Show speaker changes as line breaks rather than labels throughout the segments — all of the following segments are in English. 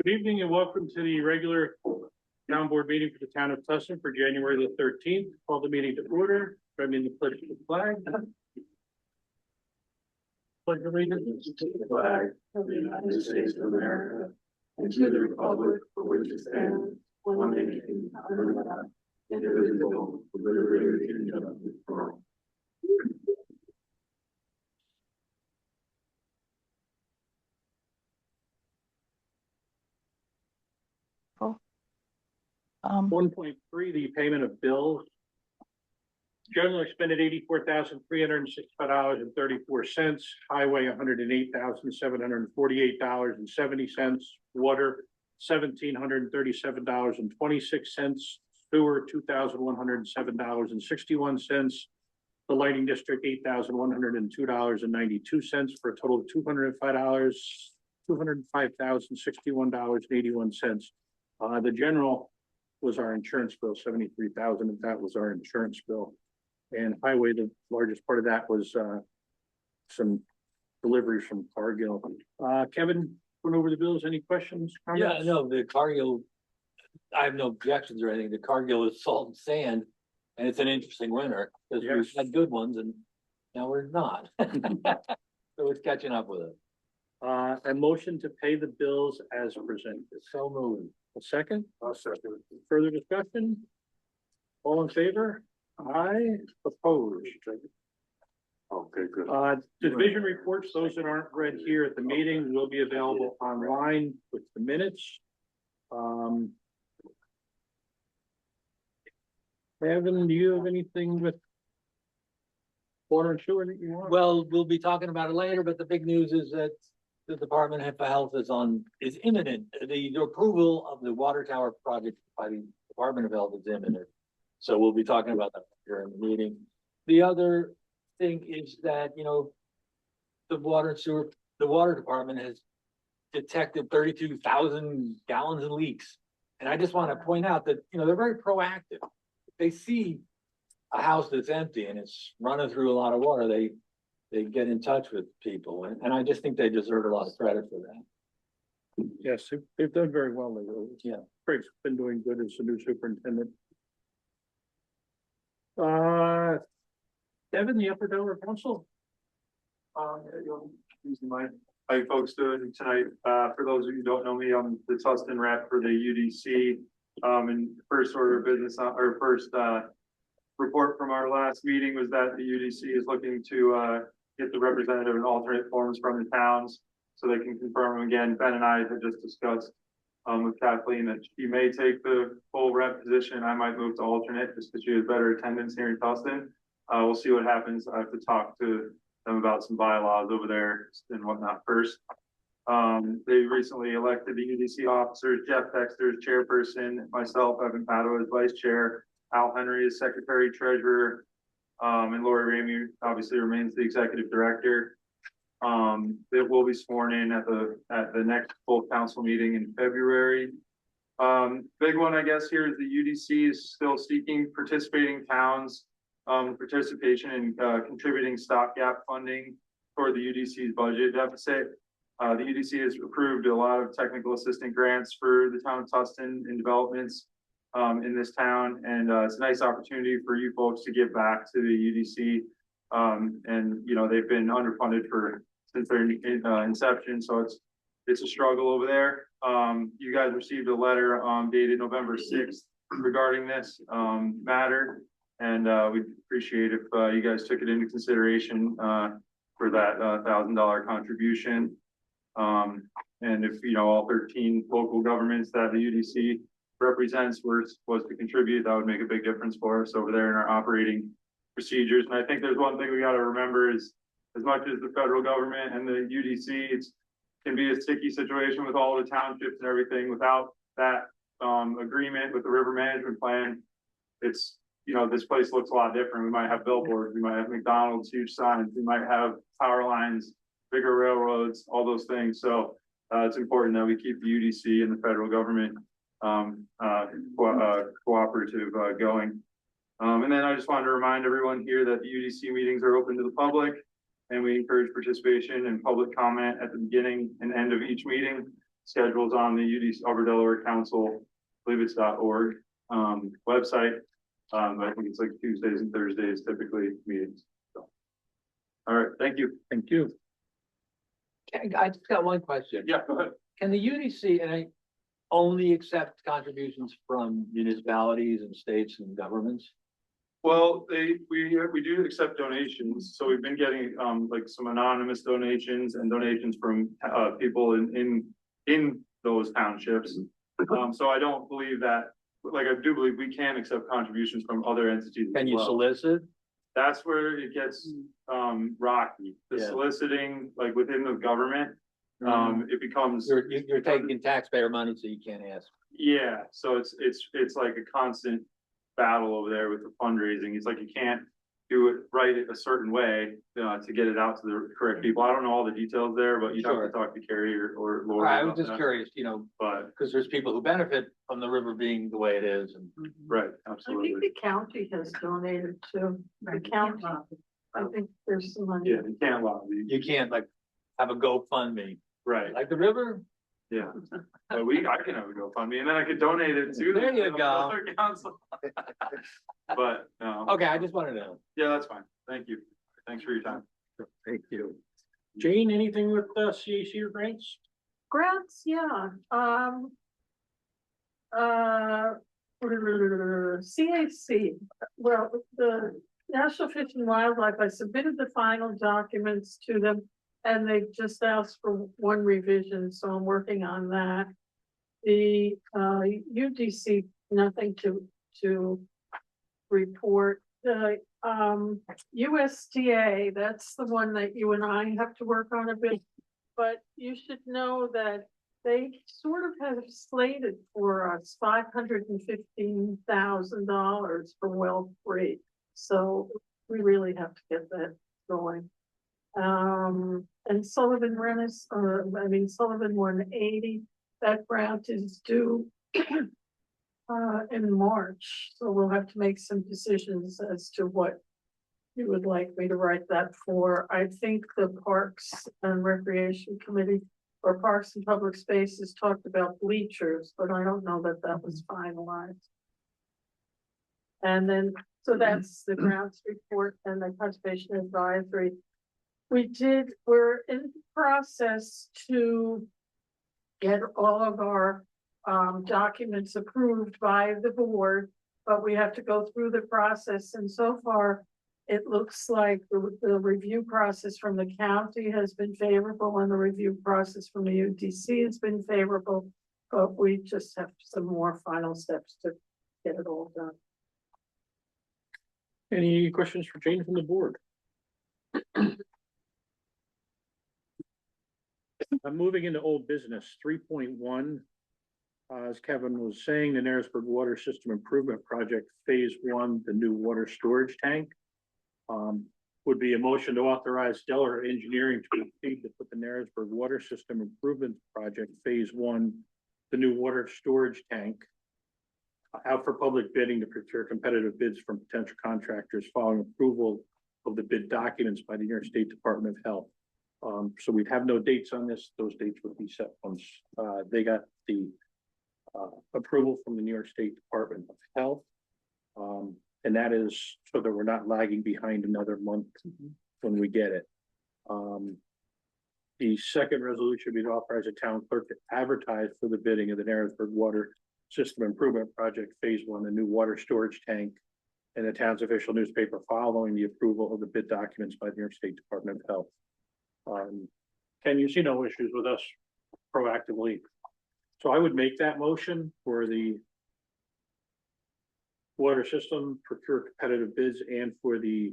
Good evening and welcome to the regular town board meeting for the town of Tustin for January the 13th. Call the meeting to order. Join me in the pledge of the flag. Pledge allegiance to the flag
of the United States of America and to the republic for which it stands, one nation, under God, indivisible, with liberty and justice for all.
Um, 1.3, the payment of bills. General expended $84,365.34. Highway $108,748.70. Water $1,737.26. Sewer $2,107.61. The lighting district $8,102.92 for a total of $205,061.81. The general was our insurance bill, $73,000, and that was our insurance bill. And highway, the largest part of that was some deliveries from Cargill. Kevin, went over the bills. Any questions?
Yeah, no, the Cargill, I have no objections or anything. The Cargill is salt and sand, and it's an interesting winter because
Yes.
we've had good ones and now we're not. So it's catching up with it.
A motion to pay the bills as presented.
So moving.
A second?
I'll second.
Further discussion? All in favor? Aye. Opposed?
Okay, good.
Division reports, those that aren't read here at the meeting will be available online with the minutes. Evan, do you have anything with water and sewer that you want?
Well, we'll be talking about it later, but the big news is that the Department of Health is imminent. The approval of the water tower project by the Department of Health is imminent. So we'll be talking about that during the meeting. The other thing is that, you know, the water department has detected 32,000 gallons of leaks. And I just want to point out that, you know, they're very proactive. If they see a house that's empty and it's running through a lot of water, they get in touch with people. And I just think they deserve a lot of credit for that.
Yes, they've done very well lately.
Yeah.
Craig's been doing good as the new superintendent. Devin, the Upper Delaware Council.
How you folks doing tonight? For those of you who don't know me, I'm the Tustin rep for the UDC. And first order of business, or first report from our last meeting was that the UDC is looking to get the representative and alternate forms from the towns so they can confirm them again. Ben and I had just discussed with Kathleen that she may take the full rep position. I might move to alternate just because she has better attendance here in Tustin. We'll see what happens. I have to talk to them about some bylaws over there and whatnot first. They recently elected the UDC officers, Jeff Dexter as chairperson, myself, Evan Padua as vice chair, Al Henry as secretary treasurer, and Lori Ramey obviously remains the executive director. They will be sworn in at the next full council meeting in February. Big one, I guess, here is the UDC is still seeking participating towns participation in contributing stopgap funding for the UDC's budget deficit. The UDC has approved a lot of technical assistant grants for the town of Tustin in developments in this town, and it's a nice opportunity for you folks to give back to the UDC. And you know, they've been underfunded since their inception, so it's a struggle over there. You guys received a letter dated November 6th regarding this matter, and we'd appreciate if you guys took it into consideration for that $1,000 contribution. And if, you know, all 13 local governments that the UDC represents was to contribute, that would make a big difference for us over there in our operating procedures. And I think there's one thing we got to remember is, as much as the federal government and the UDC, can be a sticky situation with all the townships and everything. Without that agreement with the river management plan, it's, you know, this place looks a lot different. We might have billboards, we might have McDonald's, huge signs, we might have power lines, bigger railroads, all those things. So it's important that we keep the UDC and the federal government cooperative going. And then I just wanted to remind everyone here that the UDC meetings are open to the public, and we encourage participation and public comment at the beginning and end of each meeting. schedules on the UD Upper Delaware Council, I believe it's .org, website. I think it's like Tuesdays and Thursdays typically meetings. So. All right, thank you.
Thank you.
I just got one question.
Yeah, go ahead.
Can the UDC and I only accept contributions from municipalities and states and governments?
Well, we do accept donations, so we've been getting, like some anonymous donations and donations from, people in those townships. So I don't believe that, like, I do believe we can accept contributions from other entities as
Can you
well.
solicit?
That's where it gets, rocky, the
Yeah.
soliciting, like, within the government, it becomes.
You're taking taxpayer money, so you can't ask.
Yeah, so it's like a constant battle over there with the fundraising. It's like you can't do it right a certain way to get it out to the correct people. I don't know all the details there, but you'd have
Sure.
to talk to Carrie or Laura.
I was
about
just
that.
curious,
But,
because there's people who benefit from the river being the way it is and.
right,
I think
absolutely.
the county has donated to the county. I think there's some money.
Yeah, you can't lobby,
You can't like have a GoFundMe,
right,
like the river.
yeah. But I can have a GoFundMe and then I could donate it to.
There you
the
go.
other council. But, no.
Okay, I just wanted to know.
Yeah, that's fine. Thank you. Thanks for your time.
Thank you. Jane, anything with CAC or grants?
Grants, yeah, CAC, well, the National Fish and Wildlife, I submitted the final documents to them. And they just asked for one revision, so I'm working on that. The UDC, nothing to report. The USDA, that's the one that you and I have to work on a bit. But you should know that they sort of have slated for us $515,000 for well free. So we really have to get that going. And Sullivan Sullivan 180, that grant is due in March, so we'll have to make some decisions as to what you would like me to write that for. I think the Parks and Recreation Committee or Parks and Public Spaces talked about bleachers, but I don't know that that was finalized. And then, so that's the grants report and the conservation advisory. We're in the process to get all of our documents approved by the board, but we have to go through the process, and so far it looks like the review process from the county has been favorable and the review process from the UDC has been favorable, but we just have some more final steps to get it all done.
Any questions for Jane from the board? I'm moving into old business, 3.1. As Kevin was saying, the Narrowsburg Water System Improvement Project, Phase 1, the new water storage tank. Would be a motion to authorize Delaware Engineering to proceed to put the Narrowsburg Water System Improvement Project, Phase 1, the new water storage tank, out for public bidding to procure competitive bids from potential contractors following approval of the bid documents by the New York State Department of Health. So we'd have no dates on this. Those dates would be set once they got the approval from the New York State Department of Health. And that is so that we're not lagging behind another month when we get it. The second resolution would authorize the town clerk to advertise for the bidding of the Narrowsburg Water System Improvement Project, Phase 1, the new water storage tank, in the town's official newspaper following the approval of the bid documents by the New York State Department of Health. Ken, you see no issues with us proactively. So I would make that motion for the water system, procure competitive bids, and for the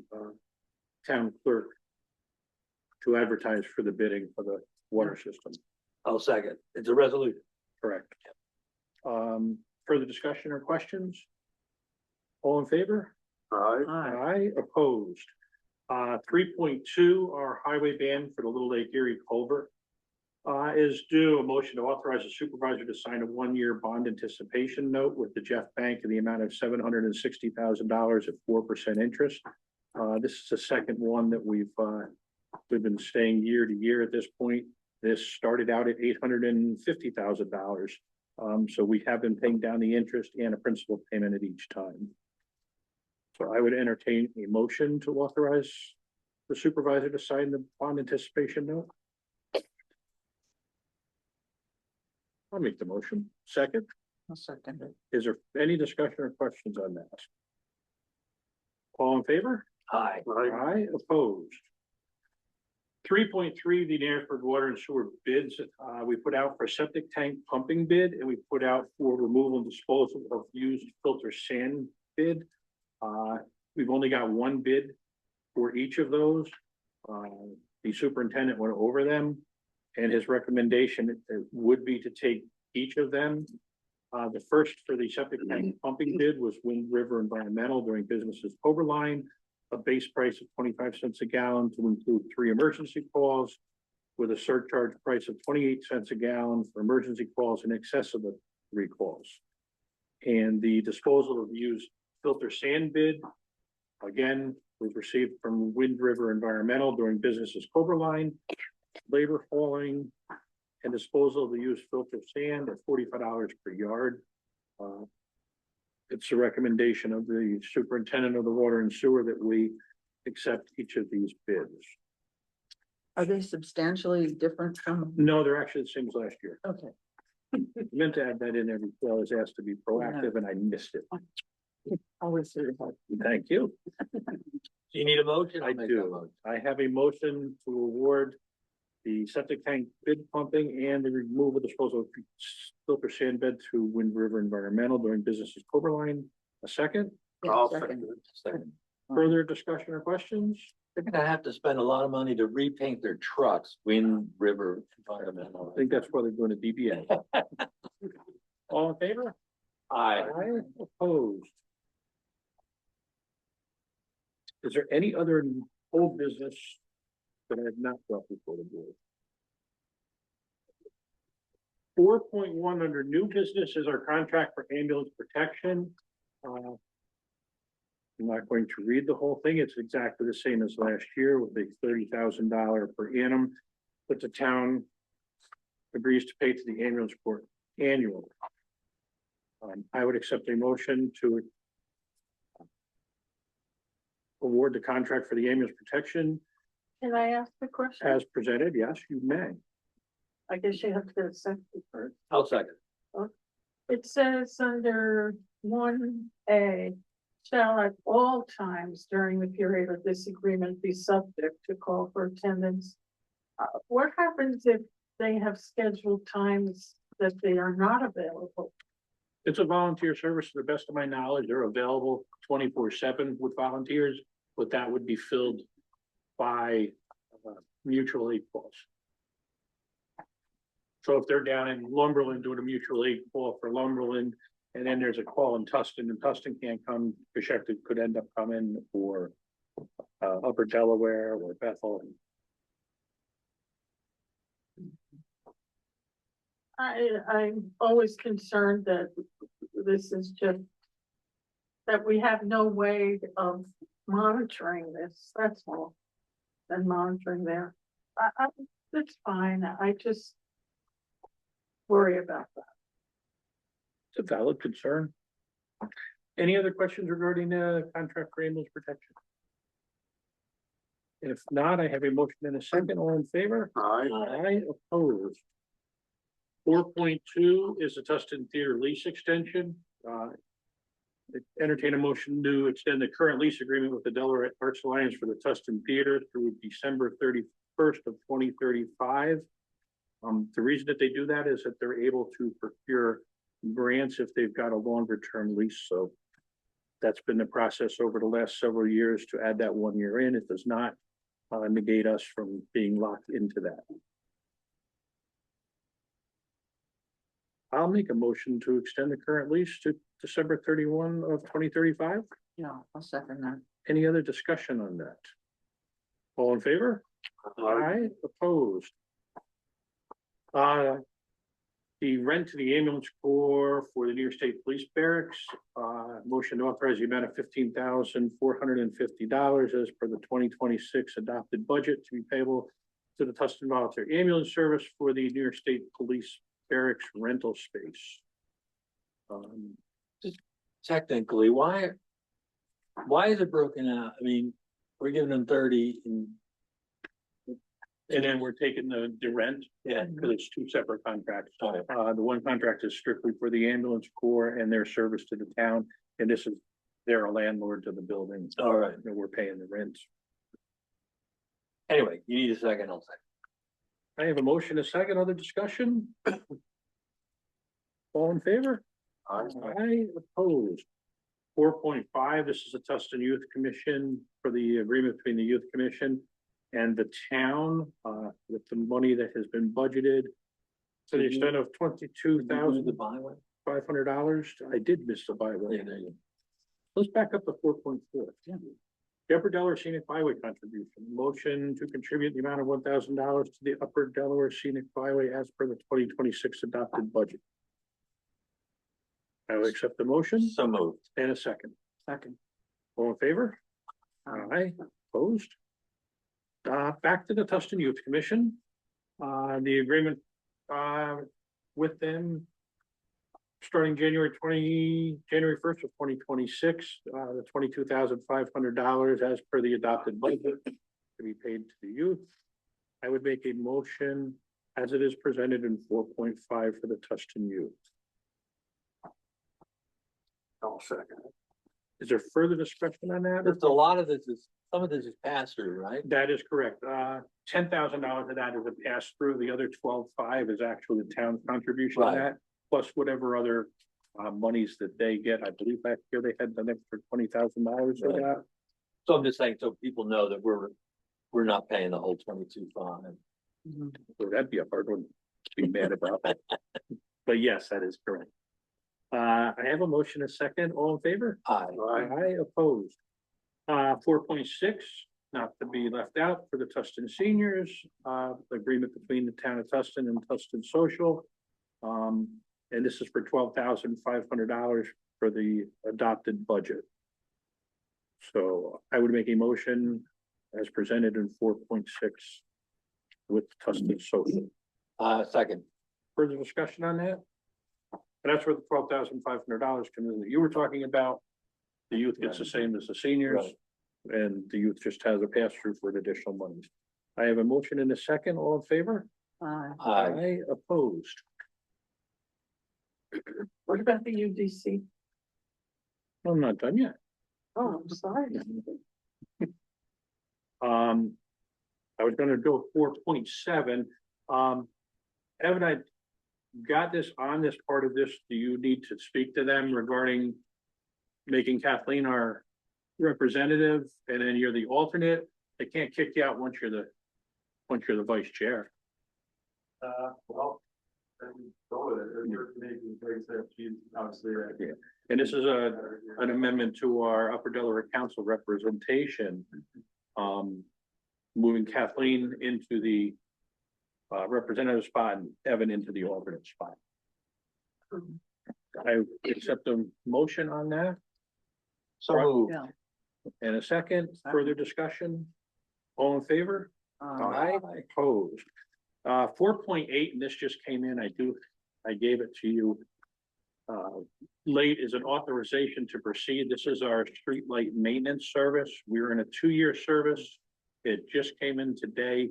town clerk to advertise for the bidding for the water system.
I'll second. It's a resolution.
Correct. Further discussion or questions? All in favor? Aye, opposed. 3.2, our highway ban for the Little Lake Erie culvert is due. A motion to authorize the supervisor to sign a 1-year bond anticipation note with the Jeff Bank in the amount of $760,000 at 4% interest. This is the second one that we've been staying year to year at this point. This started out at $850,000. So we have been paying down the interest and a principal payment at each time. So I would entertain a motion to authorize the supervisor to sign the bond anticipation note. I'll make the motion. Second,
I'll second it.
is there any discussion or questions on that? All in favor?
Aye.
Aye, opposed. 3.3, the Narrowsburg Water and Sewer bids, we put out for septic tank pumping bid, and we put out for removal and disposal of used filter sand bid. We've only got one bid for each of those. The superintendent went over them, and his recommendation would be to take each of them. The first for the septic tank pumping bid was Wind River Environmental doing business as Overline, a base price of 25 cents a gallon to include 3 emergency calls with a surcharge price of 28 cents a gallon for emergency calls in excess of the 3 calls. And the disposal of used filter sand bid, again, was received from Wind River Environmental doing business as Coberline, labor hauling and disposal of the used filter sand at $45 per yard. It's a recommendation of the superintendent of the water and sewer that we accept each of these bids.
Are they substantially different from?
No, they're actually the same as last year.
Okay.
I meant to add that in every, I was asked to be proactive and I missed it.
Always really hard.
Thank you.
Do you need a motion?
I
I'll make that
do.
motion.
I have a motion to award the septic tank bid pumping and the removal disposal of filter sand bed to Wind River Environmental doing business as Coberline. A second,
Yeah, second.
Second.
further discussion or questions?
They're gonna have to spend a lot of money to repaint their trucks, Wind River Environmental.
I think that's why they're doing a DBA. All in favor?
Aye.
Aye, opposed. Is there any other old business that I have not brought before the board? 4.1 under new business is our contract for ambulance protection. I'm not going to read the whole thing. It's exactly the same as last year with a $30,000 per annum that the town agrees to pay to the ambulance corps annually. I would accept a motion to award the contract for the ambulance protection
Can I ask the question?
as presented. Yes, you may.
I guess you have to get a second first.
I'll second.
It says under 1A, shall at all times during the period of this agreement be subject to call for attendance. What happens if they have scheduled times that they are not available?
It's a volunteer service. To the best of my knowledge, they're available 24/7 with volunteers, but that would be filled by mutual aid calls. So if they're down in Lumberland doing a mutual aid call for Lumberland, and then there's a call in Tustin, and Tustin can't come, Coshecton could end up coming, or Upper Delaware or Bethel.
I'm always concerned that this is just that we have no way of monitoring this, that's all. And monitoring there. That's fine, I just worry about that.
It's a valid concern. Any other questions regarding contract for ambulance protection? If not, I have a motion and a second. All in favor?
Aye.
Aye, opposed. 4.2 is the Tustin Theater lease extension. Entertain a motion to extend the current lease agreement with the Delaware Arts Alliance for the Tustin Theater through December 31st of 2035. The reason that they do that is that they're able to procure grants if they've got a longer term lease. So that's been the process over the last several years to add that 1 year in. It does not negate us from being locked into that. I'll make a motion to extend the current lease to December 31 of 2035.
Yeah, I'll second that.
Any other discussion on that? All in favor? Aye, opposed. The rent to the ambulance corps for the New York State Police Barracks, motion to authorize the amount of $15,450 as per the 2026 adopted budget to be payable to the Tustin Volunteer Ambulance Service for the New York State Police Barracks rental space.
Technically, why is it broken out? I mean, we're giving them 30 and,
And then we're taking the rent,
yeah,
because it's two separate contracts.
all right,
The one contract is strictly for the ambulance corps and their service to the town, and this is, they're a landlord to the building,
all right.
and we're paying the rent.
Anyway, you need a second, I'll second.
I have a motion, a second, other discussion? All in favor? Aye, opposed. 4.5, this is a Tustin Youth Commission for the agreement between the Youth Commission and the town, with the money that has been budgeted to the extent of $22,500.
byway?
I did miss the byway.
Yeah, there you
Let's back up to 4.4. Upper Delaware Scenic Byway contribution, motion to contribute the amount of $1,000 to the Upper Delaware Scenic Byway as per the 2026 adopted budget. I will accept the
go.
motion
So moved.
and a second.
Second.
All in favor? Aye, opposed? Back to the Tustin Youth Commission. The agreement, with them. Starting January 1st of 2026, the $22,500 as per the adopted budget to be paid to the youth. I would make a motion as it is presented in 4.5 for the Tustin youth. I'll second. Is there further discussion on that?
Just a lot of this is, some of this is pass through, right?
That is correct. $10,000 of that is a pass through. The other 12.5 is actually the town's contribution to
Right.
that, plus whatever other monies that they get. I believe last year they had an extra $20,000 for
Right.
that.
So I'm just saying, so people know that we're not paying the whole 22.5.
So that'd be a hard one to be mad about. But yes, that is correct. I have a motion, a second. All in favor?
Aye.
Aye, opposed. 4.6, not to be left out for the Tustin seniors, agreement between the town of Tustin and Tustin Social. And this is for $12,500 for the adopted budget. So I would make a motion as presented in 4.6 with Tustin Social.
Second.
Further discussion on that? And that's where the $12,500 comes in that you were talking about. The youth gets the same as the seniors.
Right.
And the youth just has a pass through for the additional monies. I have a motion in a second. All in favor?
Aye.
Opposed.
What about the UDC?
I'm not done yet.
Oh, I'm sorry.
I was gonna go 4.7. Evan, I got this on this part of this. Do you need to speak to them regarding making Kathleen our representative and then you're the alternate? They can't kick you out once you're the vice chair.
Well, then go with it. If you're making great steps, she's obviously right.
Yeah. And this is an amendment to our Upper Delaware Council representation. Moving Kathleen into the representative spot and Evan into the alternate spot. I accept a motion on that
So moved.
Yeah.
and a second. Further discussion? All in favor? Aye, opposed. 4.8, and this just came in, I gave it to you. Late is an authorization to proceed. This is our streetlight maintenance service. We're in a 2-year service. It just came in today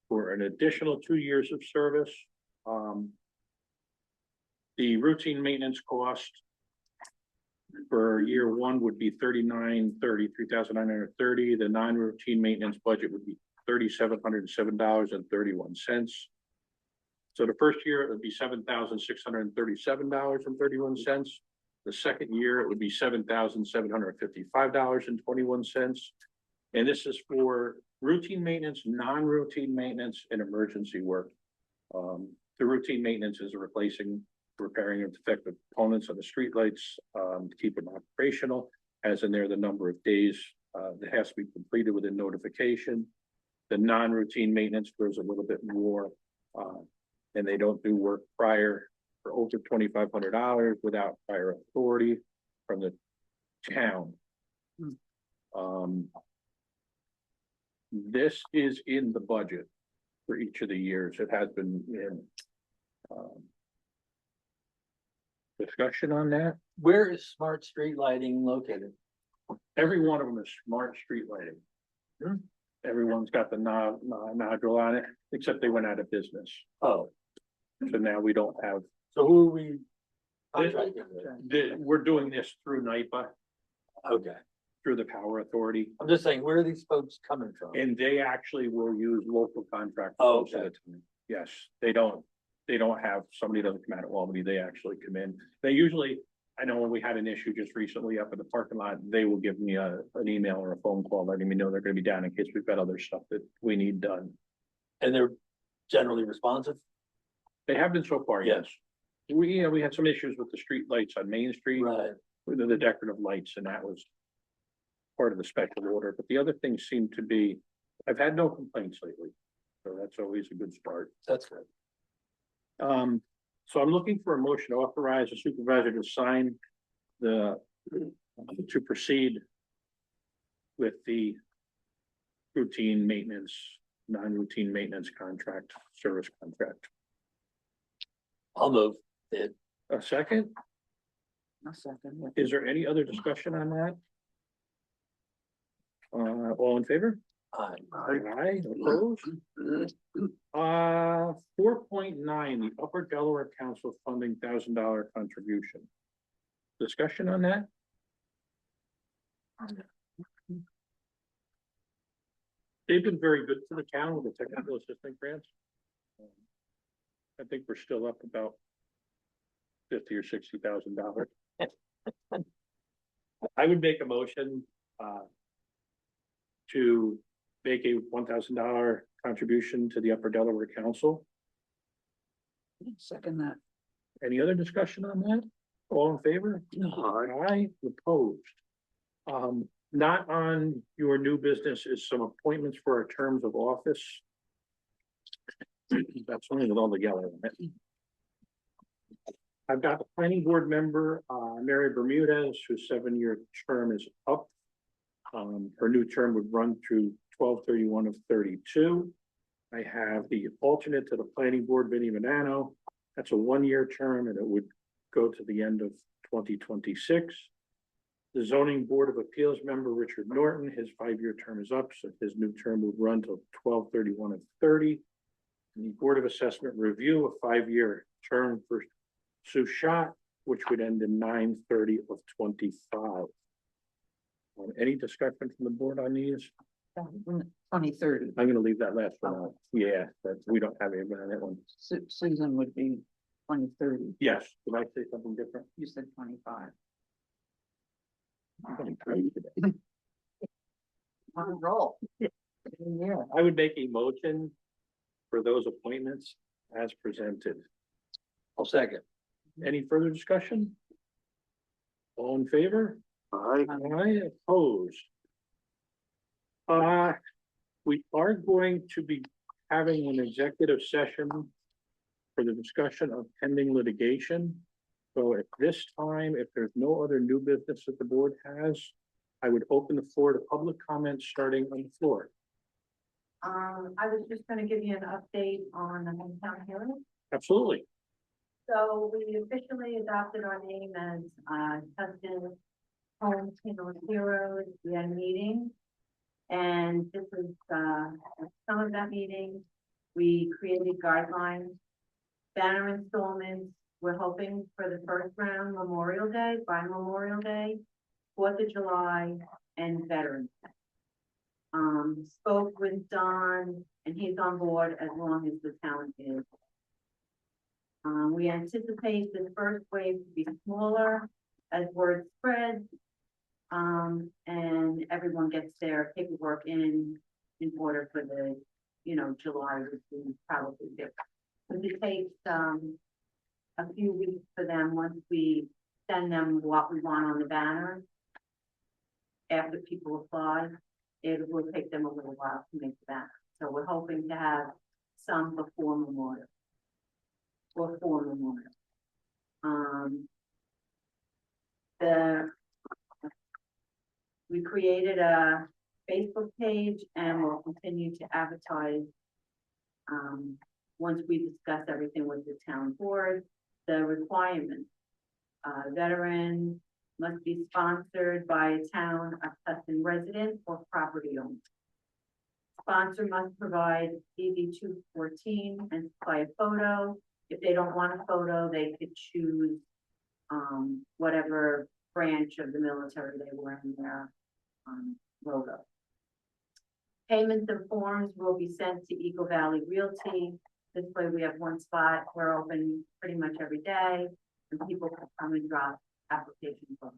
for an additional 2 years of service. The routine maintenance cost for year 1 would be $3,930. The non-routine maintenance budget would be $3,707.31. So the first year, it would be $7,637.31. The second year, it would be $7,755.21. And this is for routine maintenance, non-routine maintenance, and emergency work. The routine maintenance is repairing of defective components on the streetlights, to keep them operational, as in there, the number of days, that has to be completed within notification. The non-routine maintenance goes a little bit more, and they don't do work prior for over $2,500 without prior authority from the town. This is in the budget. for each of the years. It has been in discussion on that.
Where is smart street lighting located?
Every one of them is smart street lighting. Everyone's got the nodule on it, except they went out of business.
Oh,
So now we don't have,
so who are we contracting with?
we're doing this through NIPA,
Okay,
through the Power Authority.
I'm just saying, where are these folks coming from?
And they actually will use local contractors
Oh,
most of
okay.
the time. Yes, they don't have, somebody doesn't come out of Albany, they actually come in. They usually, I know when we had an issue just recently up in the parking lot, they will give me an email or a phone call letting me know they're gonna be down in case we've got other stuff that we need done.
And they're generally responsive?
They have been so far,
Yeah.
yes. We had some issues with the street lights on Main Street,
Right.
with the decorative lights, and that was part of the special order, but the other things seem to be, I've had no complaints lately. So that's always a good start.
That's good.
So I'm looking for a motion to authorize the supervisor to sign to proceed with the routine maintenance, non-routine maintenance contract, service contract.
I'll move it.
A second,
I'll second it.
is there any other discussion on that? All in favor?
Aye.
Aye, opposed? 4.9, the Upper Delaware Council funding $1,000 contribution. Discussion on that? They've been very good to the town with the technical assistance grants. I think we're still up about $50,000 or $60,000. I would make a motion, to make a $1,000 contribution to the Upper Delaware Council.
Second that.
Any other discussion on that? All in favor? Aye, opposed. Not on your new business is some appointments for our terms of office. That's only with all the yellow in it. I've got the planning board member, Mary Bermudez, whose 7-year term is up. Her new term would run through 12/31 of 32. I have the alternate to the planning board, Vinnie Manano. That's a 1-year term and it would go to the end of 2026. The zoning board of appeals member, Richard Norton, his 5-year term is up, so his new term would run till 12/31 of 30. And the board of assessment review, a 5-year term for Sue Schott, which would end in 9/30 of 25. Any discussion from the board on these?
2030.
I'm gonna leave that last one out. Yeah, that's, we don't have anyone on that one.
Susan would be 2030.
Yes, did I say something different?
You said 25.
I'm tired today.
On a roll. Yeah.
I would make a motion for those appointments as presented.
I'll second.
Any further discussion? All in favor?
Aye.
Aye, opposed. We are going to be having an executive session for the discussion of pending litigation. So at this time, if there's no other new business that the board has, I would open the floor to public comments starting on the floor.
I was just gonna give you an update on the hometown hearing.
Absolutely.
So we officially adopted our name as, Tustin Homes Heroes. We had a meeting. And this is, some of that meeting, we created guidelines, banner installments. We're hoping for the first round Memorial Day, by Memorial Day, 4th of July, and Veterans Day. Spoke with Don, and he's on board as long as the town is. We anticipate the first wave to be smaller as word spreads. And everyone gets their paperwork in order for the, July, which we probably do. But it takes, a few weeks for them, once we send them what we want on the banner. After people apply, it will take them a little while to make the banner. So we're hoping to have some before Memorial. Or for Memorial. We created a Facebook page and we'll continue to advertise Once we discuss everything with the town board, the requirements. Veteran must be sponsored by a town of Tustin resident or property owner. Sponsor must provide DD 214 and supply a photo. If they don't want a photo, they could choose whatever branch of the military they were in their logo. Payments and forms will be sent to Eagle Valley Realty. This way we have one spot. We're open pretty much every day and people can come and drop application forms.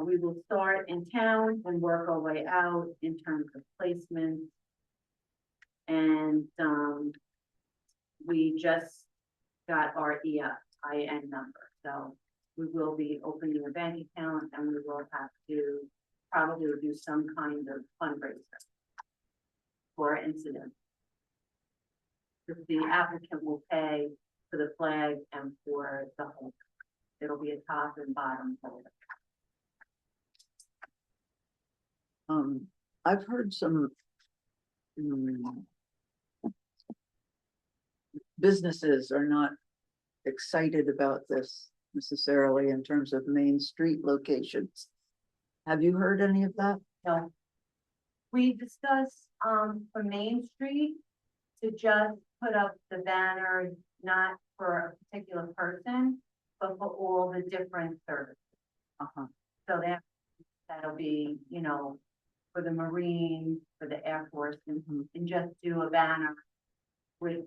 We will start in town and work our way out in terms of placement. And we just got our EIN number, so we will be opening a bank account and we will have to probably do some kind of fundraiser for our incident. The applicant will pay for the flag and for the whole. It'll be a top and bottom holder.
I've heard some businesses are not excited about this necessarily in terms of main street locations. Have you heard any of that?
No. We discussed, for Main Street, to just put up the banner, not for a particular person, but for all the different services. So that'll be, you know, for the Marines, for the Air Force, and just do a banner with.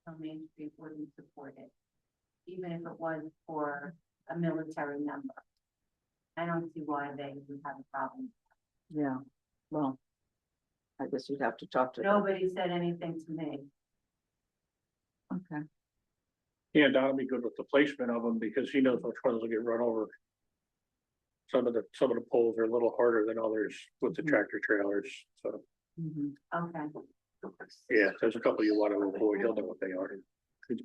So Main Street wouldn't support it, even if it was for a military member. I don't see why they would have a problem.
Yeah, well, I guess you'd have to talk to them.
Nobody said anything to me.
Okay,
Yeah, Don will be good with the placement of them because he knows which ones will get run over. Some of the poles are a little harder than others with the tractor trailers, so,
Okay.
yeah, there's a couple you want to avoid, he'll know what they are. He's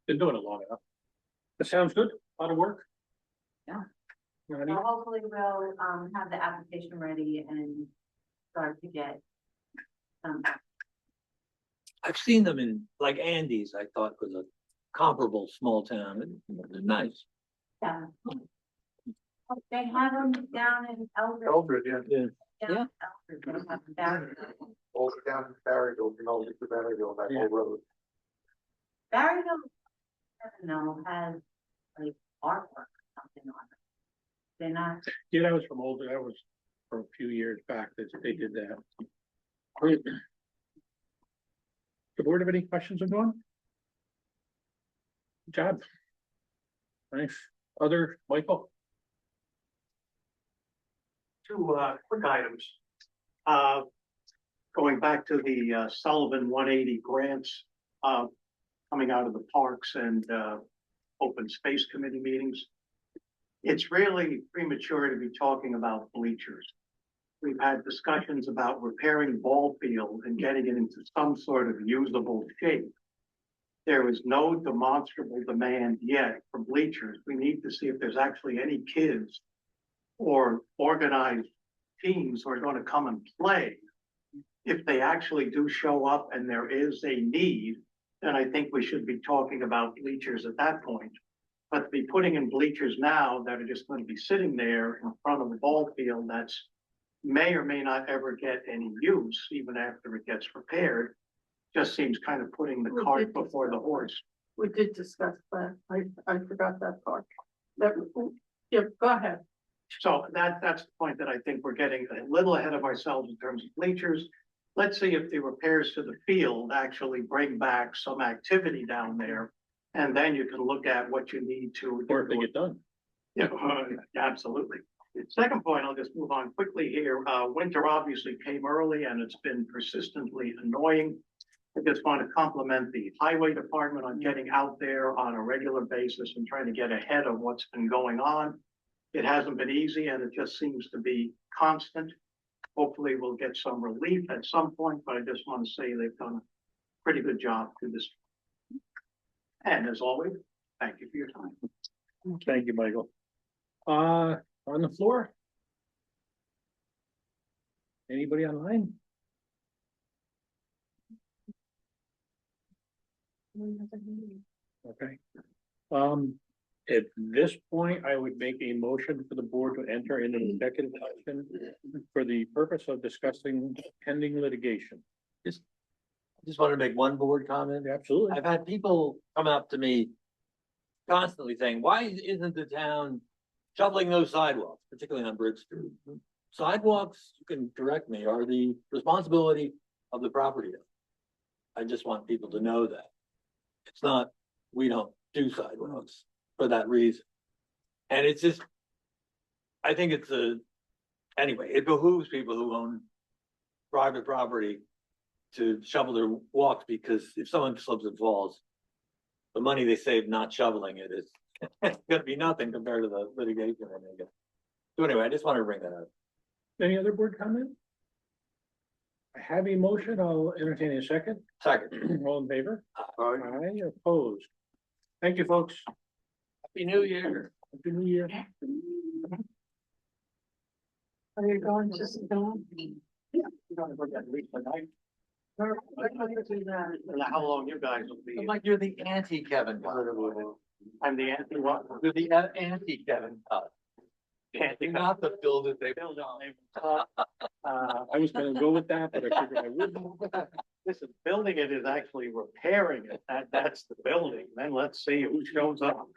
been doing it long enough. That sounds good, a lot of work.
Yeah.
Ready?
So hopefully we'll, have the application ready and start to get some.
I've seen them in, like Andy's, I thought was a comparable small town, and they're nice.
Yeah. They have them down in Eldred.
Eldred, yeah.
Yeah.
Yeah.
Eldred, they have them down.
Over down in Barryville, you know, to Barryville, that whole road.
Barryville, I don't know, has like artwork or something on it. They're not,
Yeah, that was from older, that was from a few years back that they did that. Great. The board have any questions on Dawn? Good job. Nice. Other, Michael?
Two quick items. Going back to the Sullivan 180 grants coming out of the Parks and Open Space Committee meetings. It's really premature to be talking about bleachers. We've had discussions about repairing ball field and getting it into some sort of usable shape. There is no demonstrable demand yet for bleachers. We need to see if there's actually any kids or organized teams who are going to come and play. If they actually do show up and there is a need, then I think we should be talking about bleachers at that point. But to be putting in bleachers now that are just going to be sitting there in front of the ball field that's may or may not ever get any use, even after it gets repaired, just seems kind of putting the cart before the horse.
We did discuss that. I forgot that part. That, yeah, go ahead.
So that's the point that I think we're getting a little ahead of ourselves in terms of bleachers. Let's see if the repairs to the field actually bring back some activity down there. And then you can look at what you need to.
Or if they get done.
Yeah, absolutely. Second point, I'll just move on quickly here. Winter obviously came early and it's been persistently annoying. I just want to compliment the highway department on getting out there on a regular basis and trying to get ahead of what's been going on. It hasn't been easy and it just seems to be constant. Hopefully we'll get some relief at some point, but I just want to say they've done a pretty good job through this. And as always, thank you for your time.
Thank you, Michael. On the floor? Anybody online? Okay. At this point, I would make a motion for the board to enter into an executive session for the purpose of discussing pending litigation.
Just wanted to make one board comment.
Absolutely.
I've had people come up to me constantly saying, why isn't the town shoveling those sidewalks, particularly on Bridge Street? Sidewalks, you can direct me, are the responsibility of the property owner. I just want people to know that. It's not, we don't do sidewalks for that reason. And it's just, I think it's anyway, it behooves people who own private property to shovel their walks, because if someone slips and falls, the money they save not shoveling it is gonna be nothing compared to the litigation they're gonna get. So anyway, I just wanted to bring that up.
Any other board comment? I have a motion. I'll entertain a second.
Second,
All in favor? Aye, opposed. Thank you, folks.
Happy New Year.
Happy New Year.
Are you going to sit down?
How long you guys will be?
Like you're the anti-Kevin.
I'm the anti what?
You're the anti-Kevin. You're not the build it, they build on.
I was gonna go with that, but I figured I wouldn't.
Listen, building it is actually repairing it. That's the building. Then let's see who shows up.